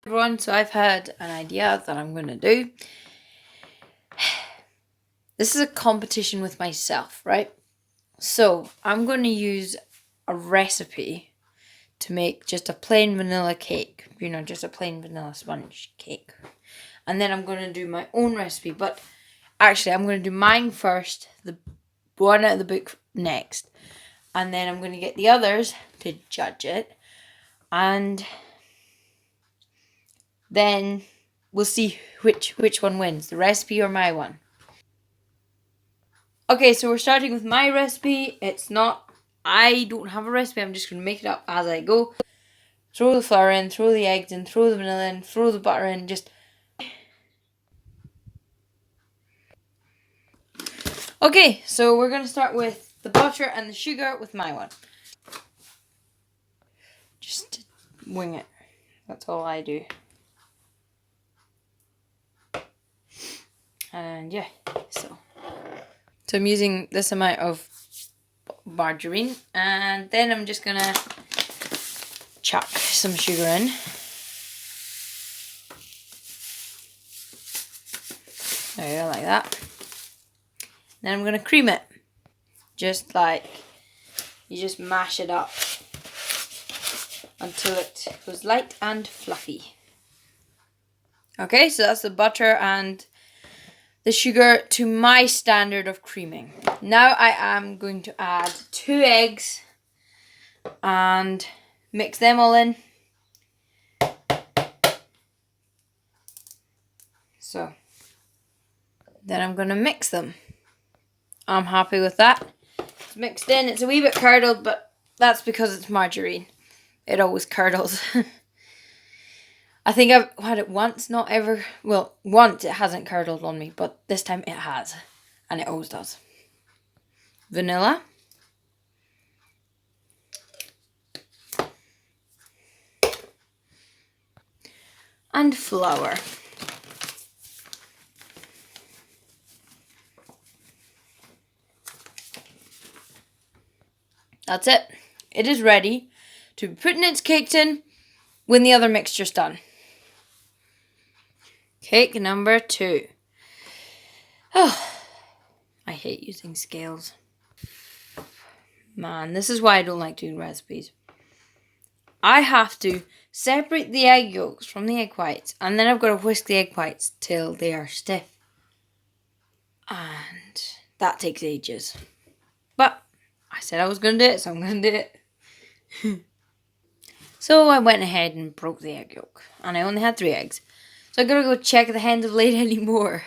Everyone, so I've had an idea that I'm going to do. This is a competition with myself, right? So I'm going to use a recipe to make just a plain vanilla cake. Just a plain vanilla sponge cake. And then I'm going to do my own recipe. But actually, I'm going to do mine first, the one out of the book next. And then I'm going to get the others to judge it. And then we'll see which one wins, the recipe or my one. Okay, so we're starting with my recipe. I don't have a recipe, I'm just going to make it up as I go. Throw the flour in, throw the eggs in, throw the vanilla in, throw the butter in, Okay, so we're going to start with the butter and the sugar with my one. Just wing it. That's all I do. And yeah, so I'm using this amount of margarine, and then I'm just gonna chuck some sugar in. There you go, like that. Then I'm gonna cream it. Just like, you just mash it up until it goes light and fluffy. Okay, so that's the butter and the sugar to my standard of creaming. Now I am going to add 2 eggs and mix them all in. So then I'm going to mix them. I'm happy with that. It's mixed in. It's a wee bit curdled, but that's because it's margarine. It always curdles. I think I've had it once, not ever. Well, once it hasn't curdled on me, but this time it has. And it always does. Vanilla. And flour. That's it. It is ready to be put in its cake tin when the other mixture's done. Cake number 2. Oh, I hate using scales. Man, this is why I don't like doing recipes. I have to separate the egg yolks from the egg whites, and then I've got to whisk the egg whites till they are stiff. And that takes ages. But I said I was going to do it, so I'm going to do it. So I went ahead and broke the egg yolk, and I only had 3 eggs. So I gotta go check if the hens have laid any more.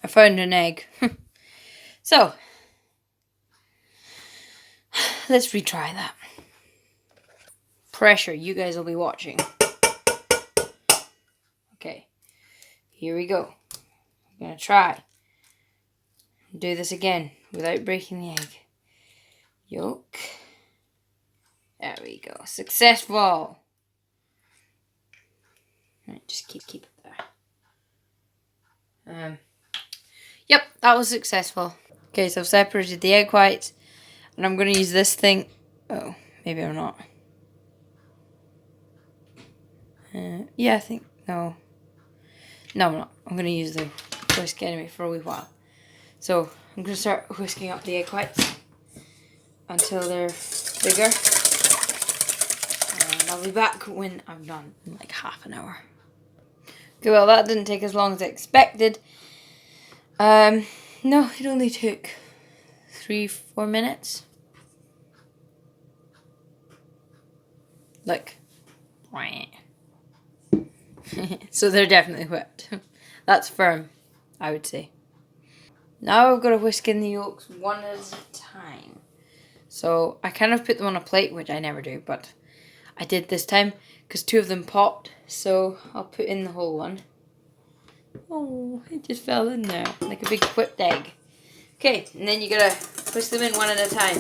I found an egg. So, let's retry that. Pressure, you guys will be watching. Okay, here we go. I'm gonna try. Do this again without breaking the egg. Yolk. There we go. Successful. Right, just keep it there. Yep, that was successful. Okay, so I've separated the egg whites, and I'm going to use this thing. Oh, maybe I'm not. Yeah, I think, no. No, I'm not. I'm going to use the whisk anyway for a wee while. So, I'm going to start whisking up the egg whites until they're bigger. And I'll be back when I'm done in like half an hour. Okay, well, that didn't take as long as I expected. No, it only took 3-4 minutes. Look. So they're definitely whipped. That's firm, I would say. Now I've got to whisk in the yolks one at a time. So I kind of put them on a plate, which I never do, but I did this time because 2 of them popped. So I'll put in the whole one. Oh, it just fell in there like a big whipped egg. Okay, and then you gotta whisk them in one at a time.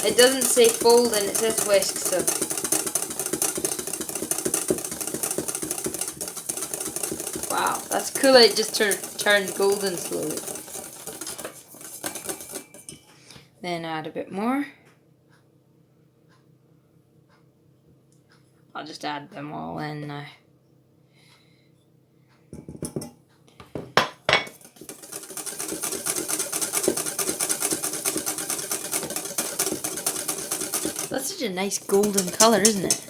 It doesn't say fold and it says whisk, so. Wow, that's cool. It just turned golden slowly. Then add a bit more. I'll just add them all in now. That's such a nice golden colour, isn't it?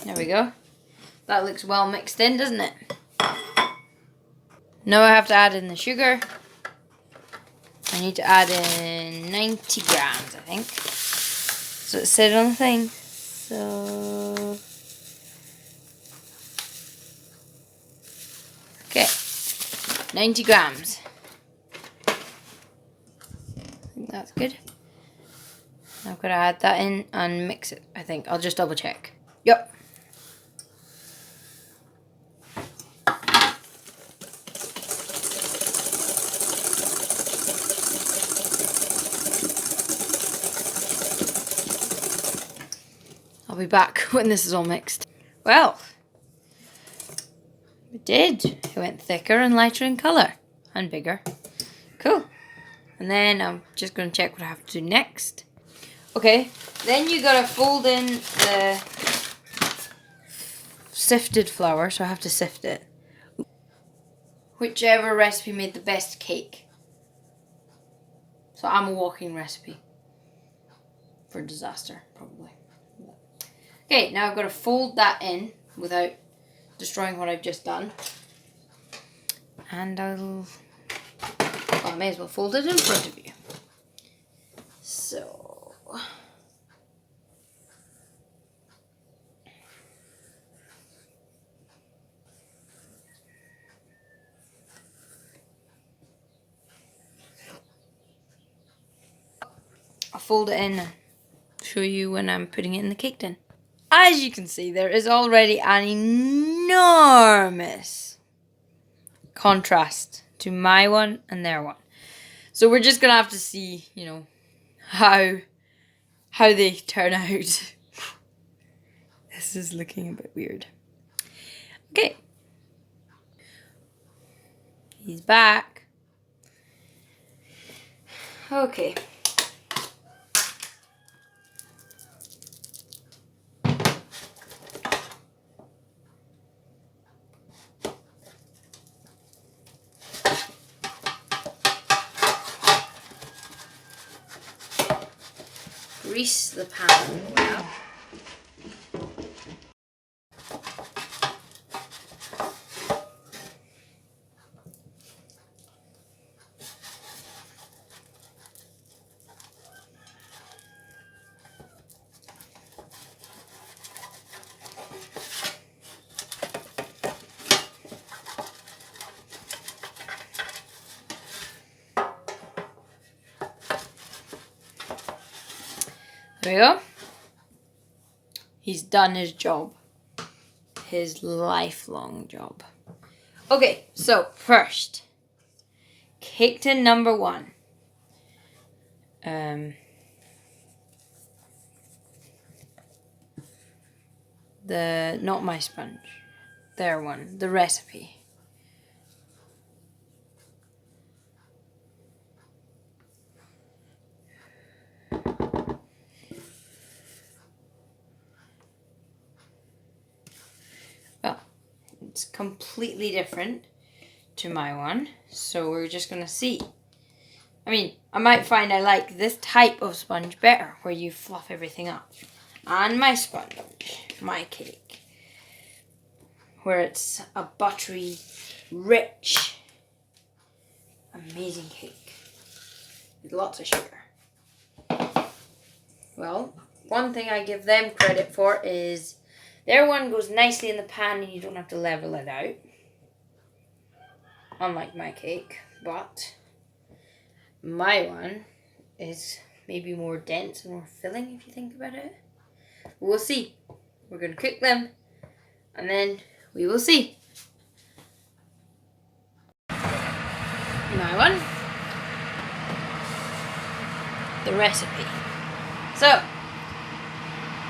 There we go. That looks well mixed in, doesn't it? Now I have to add in the sugar. I need to add in 90 grams, I think. So it said on the thing. So... okay. 90 grams. I think that's good. I've got to add that in and mix it, I think. I'll just double check. Yep. I'll be back when this is all mixed. Well, it did. It went thicker and lighter in colour. And bigger. Cool. And then I'm just going to check what I have to do next. Okay, then you got to fold in the sifted flour, so I have to sift it. Whichever recipe made the best cake. So I'm a walking recipe. For disaster, probably. Okay, now I've got to fold that in without destroying what I've just done. And well, I may as well fold it in front of you. So... I'll fold it in and show you when I'm putting it in the cake tin. As you can see, there is already an enormous contrast to my one and their one. So we're just going to have to see, you know, how they turn out. This is looking a bit weird. Okay. He's back. Okay. Grease the pan well. There we go. He's done his job. His lifelong job. Okay, so first, cake tin number 1. Not my sponge. Their one, the recipe. Well, it's completely different to my one, so we're just gonna see. I mean, I might find I like this type of sponge better, where you fluff everything up. And my sponge, my cake, where it's a buttery, rich, amazing cake with lots of sugar. Well, one thing I give them credit for is their one goes nicely in the pan and you don't have to level it out. Unlike my cake, but my one is maybe more dense and more filling if you think about it. We'll see. We're going to cook them and then we will see. My one. The recipe. So,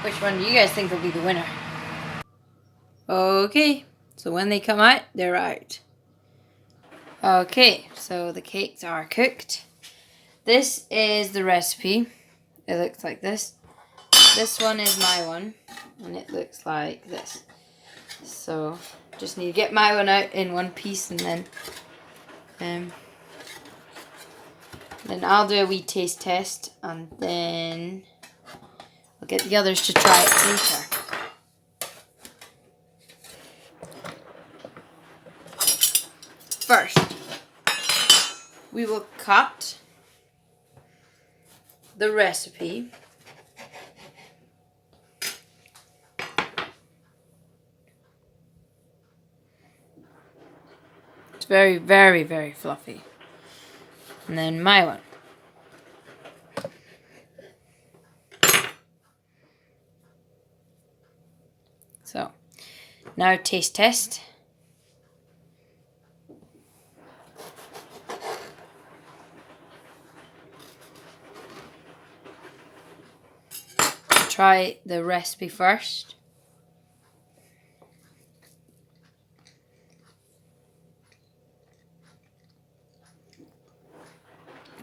which one do you guys think will be the winner? Okay, so when they come out, they're out. Okay, so the cakes are cooked. This is the recipe. It looks like this. This one is my one, and it looks like this. So just need to get my one out in one piece, and then I'll do a wee taste test, and then I'll get the others to try it later. First, we will cut the recipe. It's very, very, very fluffy. And then my one. So, now taste test. Try the recipe first.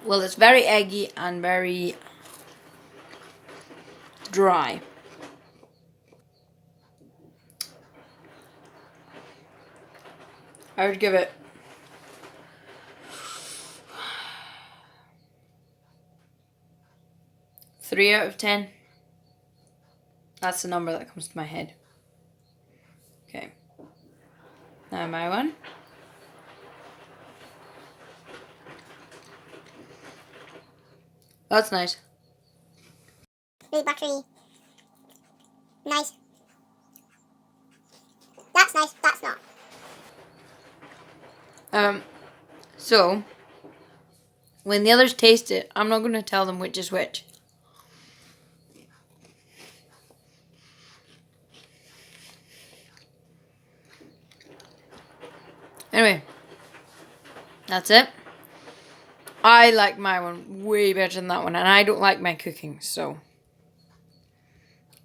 Well, it's very eggy and very dry. I would give it 3 out of 10. That's the number that comes to my head. Okay. Now my one. That's nice. Really buttery. Nice. That's nice. That's not. So when the others taste it, I'm not going to tell them which is which. Anyway, that's it. I like my one way better than that one, and I don't like my cooking, so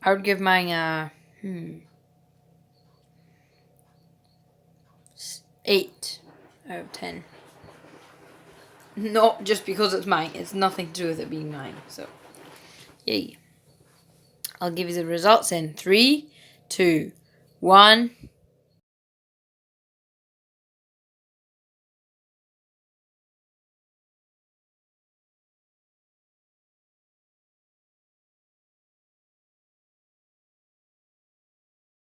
I would give mine a 8 out of 10. Not just because it's mine. It's nothing to do with it being mine. So, yay. I'll give you the results in 3, 2, 1.